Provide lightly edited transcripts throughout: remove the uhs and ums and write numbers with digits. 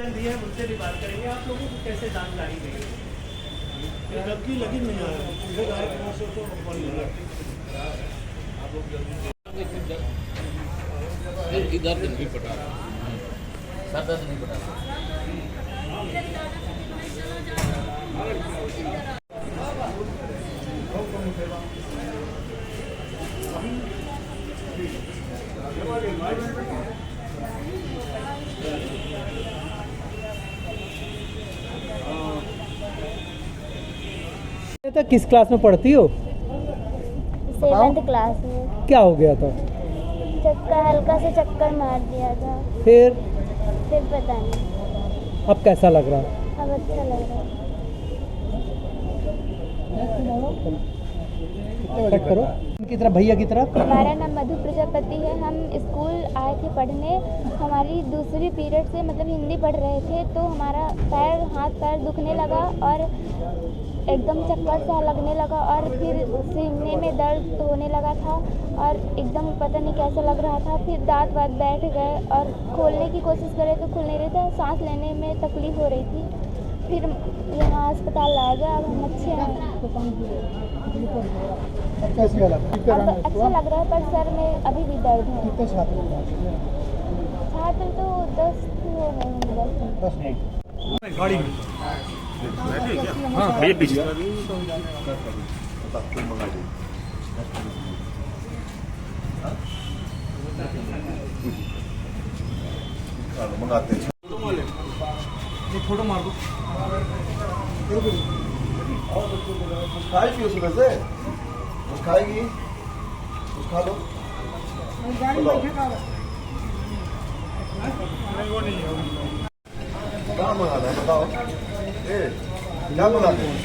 दिए उनसे भी बात करेंगे। आप लोगों को कैसे जानकारी देंगे? जबकि लगी नहीं आया इधर नहीं पटा सर, दर्द नहीं पटा। तो किस क्लास में पढ़ती हो? 7th क्लास में। क्या हो गया था? चक्कर, हल्का से चक्कर मार दिया था। फिर पता नहीं। अब कैसा लग रहा? अब अच्छा लग रहा है। कट करो उनकी तरफ, भैया की तरफ। हमारा नाम मधु प्रजापति है। हम स्कूल आए थे पढ़ने। हमारी दूसरी पीरियड से मतलब हिंदी पढ़ रहे थे, तो हमारा हाथ पैर दुखने लगा और एकदम चक्कर सा लगने लगा और फिर सीने में दर्द होने लगा था और एकदम पता नहीं कैसा लग रहा था। फिर दांत वात बैठ गए और खोलने की कोशिश करे तो खुल नहीं रहे थे। सांस लेने में तकलीफ हो रही थी। फिर यहाँ अस्पताल ला गया। अब हम अच्छे हैं। अब अच्छा लग रहा है, पर सर में अभी भी दर्द है। छात्र तो 10 हो गए होंगे। गाड़ी में हाँ भैया पीछे मंगाते हैं। फोटो मार दो। कुछ खाएगी सुबह से? कुछ खाएगी? कुछ खा लो। क्या मंगाना है बताओ? क्या मंगाते हैं?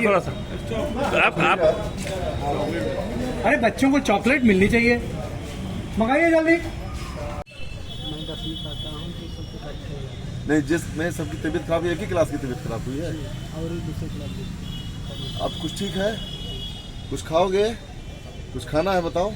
थोड़ा सा आप अरे बच्चों को चॉकलेट मिलनी चाहिए, मंगाइए जल्दी। नहीं, जिसमें सबकी तबीयत खराब है, एक ही क्लास की तबीयत खराब हुई है और दूसरे क्लास। अब कुछ ठीक है? कुछ खाओगे? कुछ खाना है बताओ?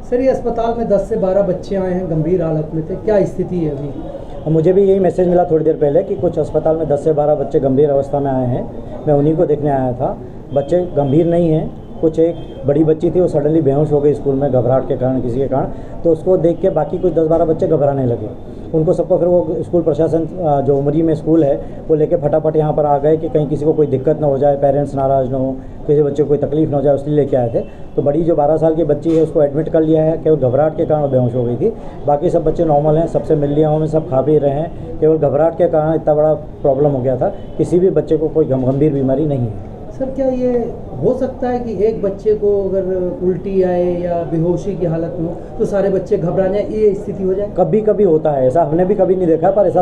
सर, ये अस्पताल में 10 से 12 बच्चे आए हैं, गंभीर हालत में थे, क्या स्थिति है अभी? मुझे भी यही मैसेज मिला थोड़ी देर पहले कि कुछ अस्पताल में 10 से 12 बच्चे गंभीर अवस्था में आए हैं। मैं उन्हीं को देखने आया था। बच्चे गंभीर नहीं हैं। कुछ एक बड़ी बच्ची थी, वो सडनली बेहोश हो गई स्कूल में घबराहट के कारण, किसी के कारण, तो उसको देख के बाकी कुछ 10-12 बच्चे घबराने लगे। उनको सबको फिर वो स्कूल प्रशासन जो उमरी में स्कूल है वो लेके फटाफट यहाँ पर आ गए कि कहीं किसी को कोई दिक्कत ना हो जाए, पेरेंट्स नाराज़ ना हो, किसी बच्चे को कोई तकलीफ ना हो जाए, इसलिए लेके आए थे। तो बड़ी जो 12 साल की बच्ची है उसको एडमिट कर लिया है, केवल घबराहट के कारण बेहोश हो गई थी। बाकी सब बच्चे नॉर्मल हैं, सबसे मिल लिया हूँ मैं, सब खा पी रहे हैं। केवल घबराहट के कारण इतना बड़ा प्रॉब्लम हो गया था। किसी भी बच्चे को कोई गंभीर बीमारी नहीं है। सर, क्या ये हो सकता है कि एक बच्चे को अगर उल्टी आए या बेहोशी की हालत में हो तो सारे बच्चे घबरा जाए, ये स्थिति हो जाए? कभी कभी होता है ऐसा, हमने भी कभी नहीं देखा, पर ऐसा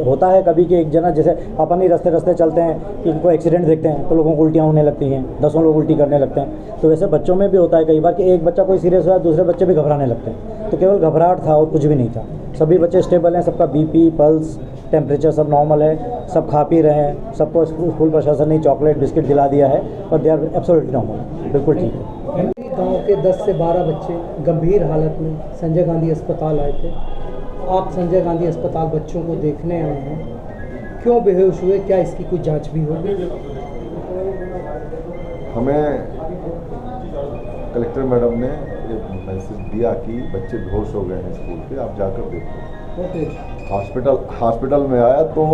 होता है कभी कि एक जना, जैसे अपन ही रास्ते चलते हैं कि कोई एक्सीडेंट देखते हैं तो लोगों को उल्टियाँ होने लगती हैं, 10 लोग उल्टी करने लगते हैं। तो वैसे बच्चों में भी होता है कई बार कि एक बच्चा कोई सीरियस हुआ, दूसरे बच्चे भी घबराने लगते हैं। तो केवल घबराहट था और कुछ भी नहीं था। सभी बच्चे स्टेबल हैं, सबका BP, पल्स, टेम्परेचर सब नॉर्मल है, सब खा पी रहे हैं। सबको स्कूल प्रशासन ने चॉकलेट बिस्किट दिला दिया है और दे आर एब्सोल्युटली नॉर्मल, बिल्कुल ठीक है। गांव के 10 से 12 बच्चे गंभीर हालत में संजय गांधी अस्पताल आए थे। आप संजय गांधी अस्पताल बच्चों को देखने आए हैं, क्यों बेहोश हुए? क्या इसकी कोई जांच भी होगी? हमें कलेक्टर मैडम ने एक मैसेज दिया कि बच्चे बेहोश हो गए हैं स्कूल के, आप जाकर देखो। हॉस्पिटल में आया तो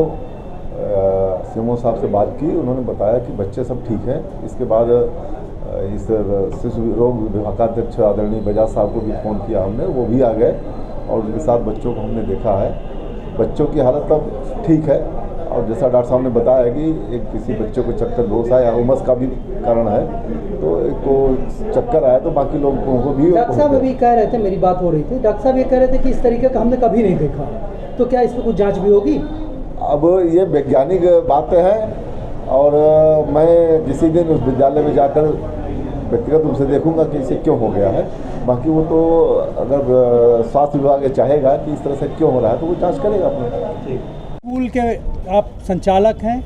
सीएमओ साहब से बात की, उन्होंने बताया कि बच्चे सब ठीक हैं। इसके बाद इस शिशु रोग विभागाध्यक्ष आदरणीय बजाज साहब को भी फ़ोन किया हमने, वो भी आ गए और उनके साथ बच्चों को हमने देखा है। बच्चों की हालत अब ठीक है और जैसा डॉक्टर साहब ने बताया कि एक किसी बच्चे को चक्कर बेहोश आया, उमस का भी कारण है, तो एक को चक्कर आया तो बाकी लोगों को भी। डॉक्टर साहब अभी कह रहे थे, मेरी बात हो रही थी, डॉक्टर साहब ये कह रहे थे कि इस तरीके का हमने कभी नहीं देखा, तो क्या इस पर कुछ जाँच भी होगी? अब ये वैज्ञानिक बातें हैं और मैं किसी दिन उस विद्यालय में जाकर व्यक्तिगत रूप से देखूंगा कि इसे क्यों हो गया है। बाकी वो तो अगर स्वास्थ्य विभाग चाहेगा कि इस तरह से क्यों हो रहा है तो वो जांच करेगा अपने। स्कूल के आप संचालक हैं,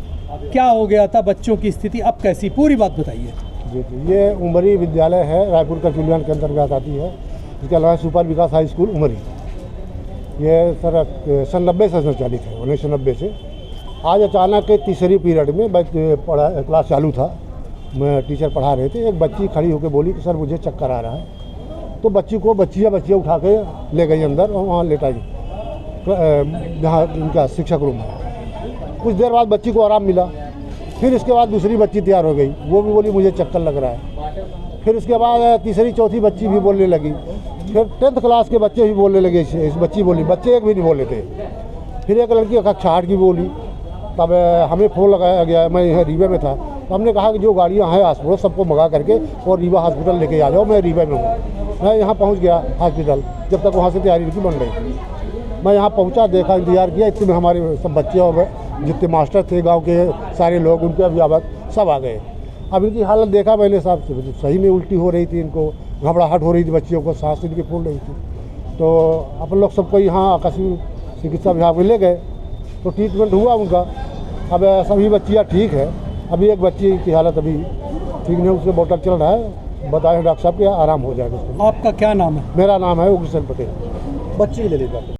क्या हो गया था, बच्चों की स्थिति अब कैसी, पूरी बात बताइए। जी जी, ये उमरी विद्यालय है, रायपुर का चुलियान के अंतर्गत आती है। इसके अलावा सुपर विकास हाई स्कूल उमरी, ये सर 90 से संचालित है, 1990 से। आज अचानक तीसरी पीरियड में क्लास चालू था, मैं टीचर पढ़ा रहे थे, एक बच्ची खड़ी होकर बोली कि सर मुझे चक्कर आ रहा है। तो बच्चियाँ उठा के ले गई अंदर और वहाँ लेटाई जहाँ इनका शिक्षक रूम है। कुछ देर बाद बच्ची को आराम मिला, फिर इसके बाद दूसरी बच्ची तैयार हो गई, वो भी बोली मुझे चक्कर लग रहा है। फिर इसके बाद तीसरी चौथी बच्ची भी बोलने लगी, फिर 10th क्लास के बच्चे भी बोलने लगे। इस बच्ची बोली, बच्चे एक भी नहीं बोले थे। फिर एक लड़की कक्षा 8 की बोली। तब हमें फ़ोन लगाया गया, मैं यहाँ रीवा में था, तो हमने कहा कि जो गाड़ियाँ हैं आस पड़ोस सबको मंगा करके और रीवा हॉस्पिटल लेके आ जाओ। मैं रीवा में हूँ, मैं यहाँ पहुँच गया हॉस्पिटल, जब तक वहाँ से तैयारी की बन रही थी। मैं यहाँ पहुँचा, देखा, इंतजार किया, इतने में हमारे सब बच्चे और जितने मास्टर थे गांव के सारे लोग, उनके अभिभावक सब आ गए। अब इनकी हालत देखा मैंने साहब, सही में उल्टी हो रही थी, इनको घबराहट हो रही थी, बच्चियों को सांस इनकी फूल रही थी। तो अपन लोग सबको यहाँ आकस्मिक चिकित्सा विभाग में ले गए, तो ट्रीटमेंट हुआ उनका। अब सभी बच्चियाँ ठीक है, अभी एक बच्ची की हालत अभी ठीक नहीं, उससे बोतल चल रहा है, बताएं डॉक्टर साहब कि आराम हो जाएगा। आपका क्या नाम है? मेरा नाम है उग्रसेन पटेल। बच्ची ले लीजिए।